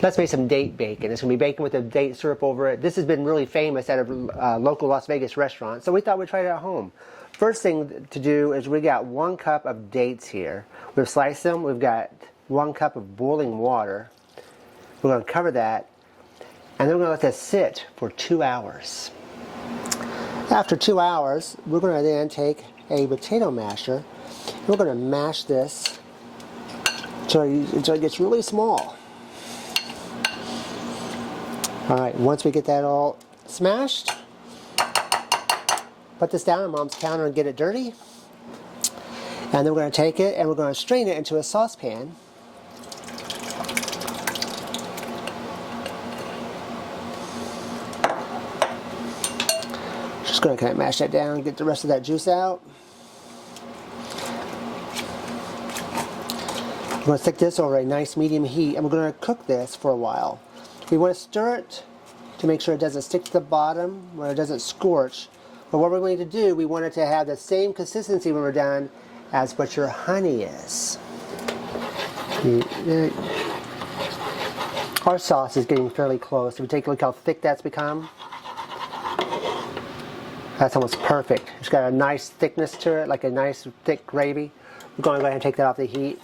Let's make some date bacon. It's going to be bacon with a date syrup over it. This has been really famous at a local Las Vegas restaurant, so we thought we'd try it at home. First thing to do is we got 1 cup of dates here. We've sliced them. We've got 1 cup of boiling water. We're going to cover that, and then we're going to let this sit for 2 hours. After 2 hours, we're going to then take a potato masher, and we're going to mash this until it gets really small. Alright, once we get that all smashed, put this down on Mom's counter and get it dirty. And then we're going to take it and we're going to strain it into a saucepan. Just going to kind of mash that down, get the rest of that juice out. We're going to stick this over a nice medium heat and we're going to cook this for a while. We want to stir it to make sure it doesn't stick to the bottom, where it doesn't scorch. But what we're going to do, we want it to have the same consistency when we're done as what your honey is. Our sauce is getting fairly close. If you take a look how thick that's become, that's almost perfect. It's got a nice thickness to it, like a nice thick gravy. We're going to go ahead and take that off the heat.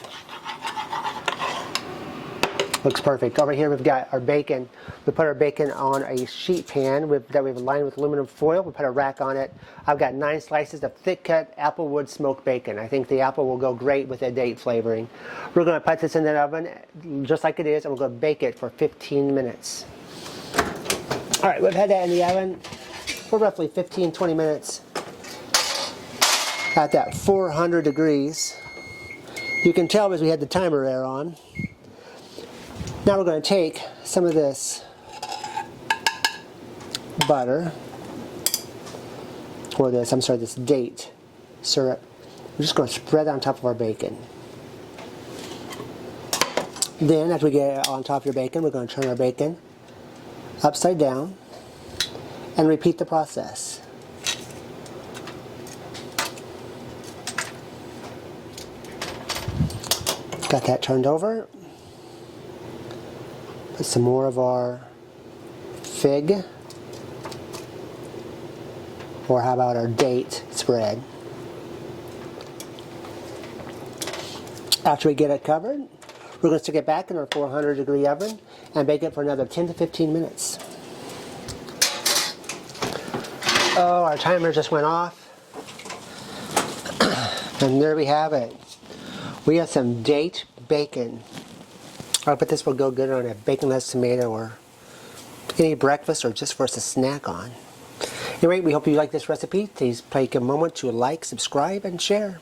Looks perfect. Over here we've got our bacon. We put our bacon on a sheet pan that we've lined with aluminum foil. We put a rack on it. I've got 9 slices of thick cut applewood smoked bacon. I think the apple will go great with the date flavoring. We're going to put this in the oven just like it is, and we're going to bake it for 15 minutes. Alright, we've had that in the oven for roughly 15-20 minutes at that 400 degrees. You can tell because we had the timer there on. Now we're going to take some of this butter, or this date syrup. We're just going to spread it on top of our bacon. Then, after we get it on top of your bacon, we're going to turn our bacon upside down and repeat the process. Got that turned over. Put some more of our fig, or how about our date spread. After we get it covered, we're going to stick it back in our 400 degree oven and bake it for another 10 to 15 minutes. Oh, our timer just went off. And there we have it. We have some date bacon. But this will go good on a baconless tomato or any breakfast or just for us to snack on. Anyway, we hope you like this recipe. Please take a moment to like, subscribe, and share.